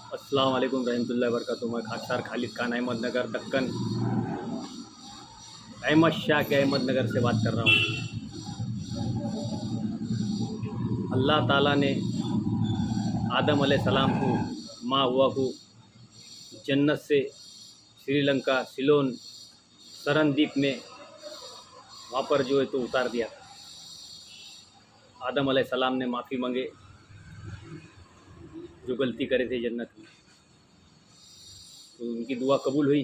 अस्सलाम वालेकुम रहमतुल्लाहि वबरकातुहू। मैं खाकसार खालिद खान अहमदनगर दक्कन अहमद शाह के अहमदनगर से बात कर रहा हूँ। अल्लाह ताला ने आदम अलैहिस्सलाम को माँ हुआ को जन्नत से श्रीलंका सिलोन सरनद्वीप में वहाँ पर जो है तो उतार दिया था। आदम अलैहिस्सलाम ने माफ़ी मांगे जो गलती करे थे जन्नत में, तो उनकी दुआ कबूल हुई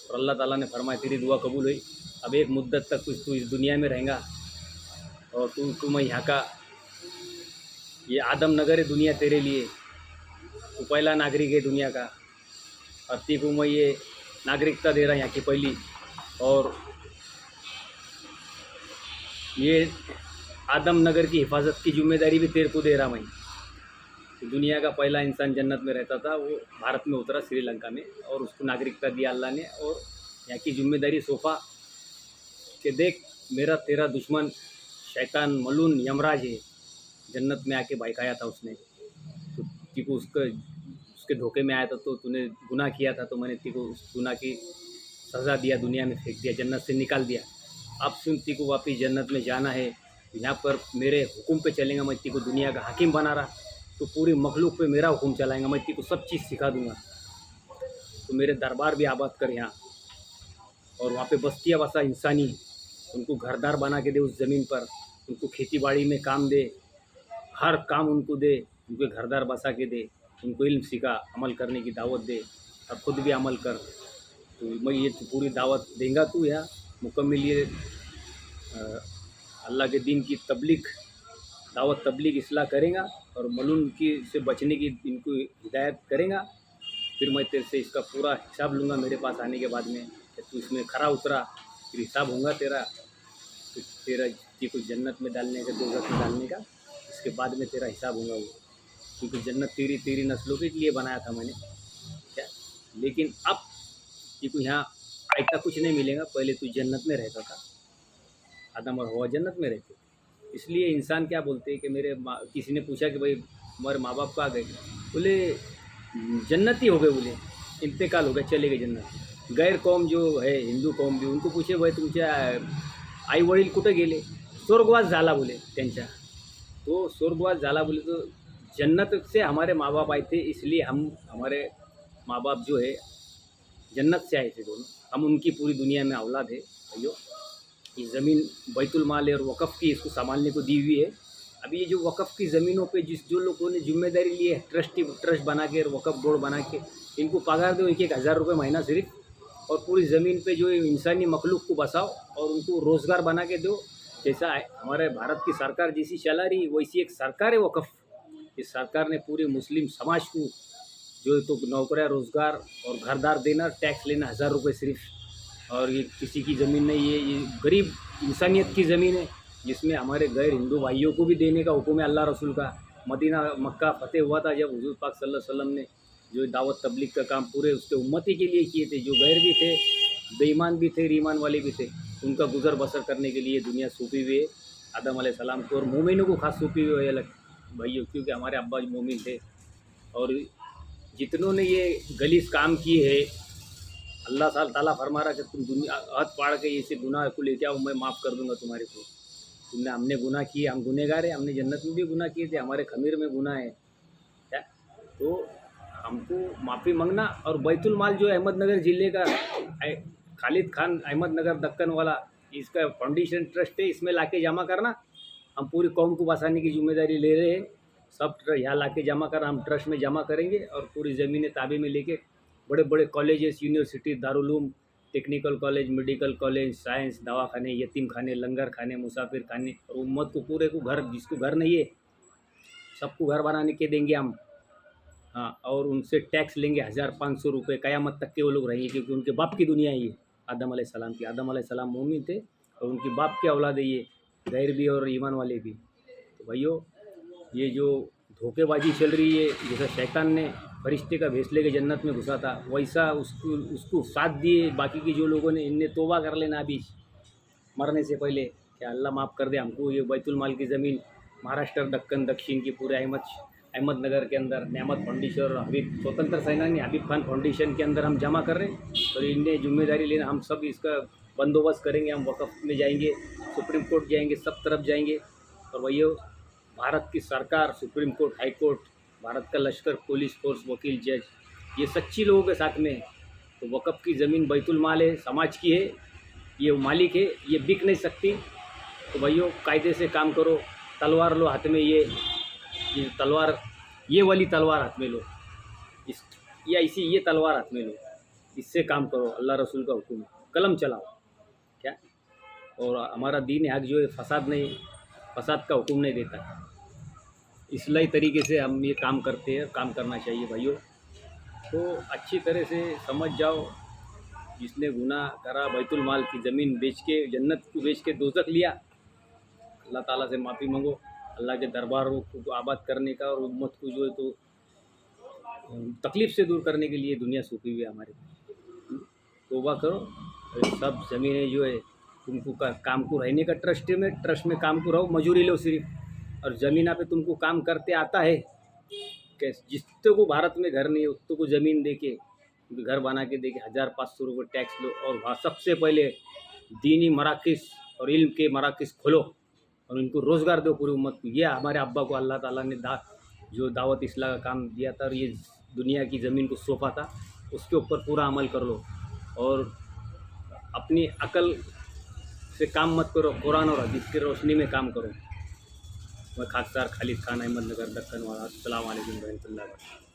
और अल्लाह ताला ने फरमाया तेरी दुआ कबूल हुई, अब एक मुद्दत तक कुछ तू इस दुनिया में रहेगा और तू मैं यहाँ का ये आदम नगर है दुनिया तेरे लिए, तू पहला नागरिक है दुनिया का और ती को मैं ये नागरिकता दे रहा यहाँ की पहली, और ये आदम नगर की हिफाजत की जिम्मेदारी भी तेरे को दे रहा मैं। दुनिया का पहला इंसान जन्नत में रहता था, वो भारत में उतरा श्रीलंका में और उसको नागरिकता दिया अल्लाह ने, और यहाँ की जिम्मेदारी सौंपा कि देख मेरा तेरा दुश्मन शैतान मलून यमराज है, जन्नत में आके बहकाया था उसने, तो तिको उसके धोखे में आया था, तो तूने गुनाह किया था, तो मैंने तिको उस गुनाह की सज़ा दिया, दुनिया में फेंक दिया, जन्नत से निकाल दिया। अब सुन तिको वापिस जन्नत में जाना है, यहाँ पर मेरे हुक्म पे चलेगा, मैं तिको दुनिया का हाकिम बना रहा, तो पूरी मखलूक पे मेरा हुक्म चलाएगा, मैं तिको सब चीज़ सिखा दूंगा, तो मेरे दरबार भी आबाद कर यहाँ, और वहाँ पे बस्तियाँ बसा इंसानी, उनको घरदार बना के दे उस ज़मीन पर, उनको खेती बाड़ी में काम दे, हर काम उनको दे, उनके घरदार बसा के दे, उनको इल्म सिखा, अमल करने की दावत दे और ख़ुद भी अमल कर। तो मैं ये तो पूरी दावत देंगे तू यहाँ मुकम्मल ये अल्लाह के दीन की तबलीग दावत तबलीग इस्लाह करेगा और मलून की से बचने की इनको हिदायत करेगा, फिर मैं तेरे से इसका पूरा हिसाब लूँगा मेरे पास आने के बाद में, कि तू इसमें खरा उतरा फिर हिसाब होगा तेरा, फिर तेरा को जन्नत में डालने का दोज़ख में डालने का, इसके बाद में तेरा हिसाब होगा वो, क्योंकि जन्नत तेरी नस्लों के लिए बनाया था मैंने क्या। लेकिन अब को यहाँ ऐसा कुछ नहीं मिलेगा, पहले तू जन्नत में रहता था, आदम और हवा जन्नत में रहते, इसलिए इंसान क्या बोलते हैं कि किसी ने पूछा कि भाई हमारे माँ बाप कहाँ गए, बोले जन्नत ही हो गए, बोले इंतकाल हो गया, चले गए जन्नत। गैर कौम जो है हिंदू कौम भी, उनको पूछे भाई तुमच्या आई वडील कुठे गेले, स्वर्गवास झाला बोले त्यांच्या, तो स्वर्गवास झाला बोले, तो जन्नत से हमारे माँ बाप आए थे, इसलिए हमारे माँ बाप जो है जन्नत से आए थे दोनों, हम उनकी पूरी दुनिया में औलाद है। भाइयों ये ज़मीन बैतुल माल और वक़फ़ की इसको संभालने को दी हुई है। अभी ये जो वक़फ़ की ज़मीनों पे जो लोगों ने जिम्मेदारी ली है, ट्रस्ट बना के वक़फ़ बोर्ड बना के, इनको पगार दो 1-1 हज़ार रुपये महीना सिर्फ, और पूरी ज़मीन पे जो इंसानी मखलूक को बसाओ और उनको रोज़गार बना के दो, जैसा हमारे भारत की सरकार जैसी चला रही वैसी एक सरकार है वक़फ़। इस सरकार ने पूरे मुस्लिम समाज को जो तो नौकरियाँ रोज़गार और घरदार देना, टैक्स लेना 1000 रुपये सिर्फ, और ये किसी की ज़मीन नहीं है, ये गरीब इंसानियत की ज़मीन है, जिसमें हमारे गैर हिंदू भाइयों को भी देने का हुक्म है अल्लाह रसूल का। मदीना मक्का फ़तेह हुआ था जब हुज़ूर पाक सल्लल्लाहु अलैहि वसल्लम ने जो दावत तबलीग का काम पूरे उसके उम्मती के लिए किए थे, जो गैर भी थे, बेईमान भी थे, ईमान वाले भी थे, उनका गुजर बसर करने के लिए दुनिया सौंपी हुई है आदम अलैहिस्सलाम को, और मोमिनों को खास सौंपी हुई है अलग भाइयों, क्योंकि हमारे अब्बा मोमिन थे। और जितनों ने ये गलीस काम किए है, अल्लाह ताला फरमा रहा कि तुम दुनिया हद पाड़ के ऐसे गुनाह को लेके आओ, मैं माफ़ कर दूंगा तुम्हारे को। हमने गुनाह किए, हम गुनहगार हैं, हमने जन्नत में भी गुनाह किए थे, हमारे खमीर में गुनाह है क्या, तो हमको माफ़ी मांगना। और बैतुल माल जो अहमदनगर ज़िले का खालिद खान अहमदनगर दक्कन वाला इसका फाउंडेशन ट्रस्ट है, इसमें लाके जमा करना, हम पूरी कौम को बसाने की जिम्मेदारी ले रहे हैं, सब यहाँ ला के जमा कर हम ट्रस्ट में जमा करेंगे, और पूरी ज़मीनें ताबे में लेके बड़े बड़े colleges, university, Darul Uloom, technical college, medical college, science, दवाखाने, यतीम खाने, लंगर खाने, मुसाफिर खाने, और उम्मत को पूरे को घर, जिसको घर नहीं है सबको घर बनाने के देंगे हम। हाँ, और उनसे टैक्स लेंगे 1500 रुपये, क़यामत तक के वो लोग रहेंगे, क्योंकि उनके बाप की दुनिया है ये आदम अलैहिस्सलाम की। आदम अलैहिस्सलाम मोमिन थे और उनकी बाप के औलाद है ये, गैर भी और ईमान वाले भी। तो भाइयों ये जो धोखेबाजी चल रही है, जैसा शैतान ने फरिश्ते का भेस लेके जन्नत में घुसा था, वैसा उसको साथ दिए बाकी के जो लोगों ने, इनने तौबा कर लेना अभी मरने से पहले, क्या अल्लाह माफ़ कर दे हमको, ये बैतुल माल की ज़मीन महाराष्ट्र दक्कन दक्षिण की पूरे अहमद अहमदनगर के अंदर नेमत फाउंडेशन और हबीब स्वतंत्र सेनानी हबीब खान फाउंडेशन के अंदर हम जमा कर रहे हैं। तो इनने जिम्मेदारी लेना, हम सब इसका बंदोबस्त करेंगे। हम वक़्फ़ में जाएंगे, सुप्रीम कोर्ट जाएंगे, सब तरफ जाएंगे। और वही भारत की सरकार, supreme court, high court, Bharat का लश्कर, पुलिस फोर्स, वकील, जज, ये सच्ची लोगों के साथ में है। तो वक़्फ़ की ज़मीन बैतुल माल है, समाज की है, ये मालिक है, ये बिक नहीं सकती। तो भैया कायदे से काम करो। तलवार लो हाथ में, ये तलवार, ये वाली तलवार हाथ में लो, इस या इसी ये तलवार हाथ में लो, इससे काम करो। अल्लाह रसूल का हुक्म है, कलम चलाओ क्या। और हमारा दीन हक जो है फसाद नहीं, फसाद का हुक्म नहीं देता। इस्लाही तरीके से हम ये काम करते हैं, काम करना चाहिए भाइयों। तो अच्छी तरह से समझ जाओ, जिसने गुनाह करा, बैतुल माल की ज़मीन बेच के, जन्नत को बेच के दोज़ख लिया, अल्लाह ताला से माफ़ी मांगो। अल्लाह के दरबारों को आबाद करने का और उम्मत को जो है तो तकलीफ़ से दूर करने के लिए दुनिया सौंपी हुई है हमारे। तौबा करो। और सब ज़मीनें जो है तुमको काम को रहने का ट्रस्ट में काम को रहो, मजूरी लो सिर्फ। और ज़मीना पे तुमको काम करते आता है, कैसे जिसते को भारत में घर नहीं है उसको को ज़मीन दे के, घर बना के दे के 1500 रुपये टैक्स लो। और वहाँ सबसे पहले दीनी मराकिज़ और इल्म के मराकिज़ खोलो और इनको रोज़गार दो पूरी उम्मत को। ये हमारे अब्बा को अल्लाह ताला ने जो दावत इस्लाह का काम दिया था और ये दुनिया की ज़मीन को सौंपा था, उसके ऊपर पूरा अमल कर लो। और अपनी अकल से काम मत करो, कुरान और हदीस की रोशनी में काम करो। मैं खाकसार खालिद खान, अहमदनगर, दक्कन वाला। अस्सलाम वालेकुम रहमतुल्लाह।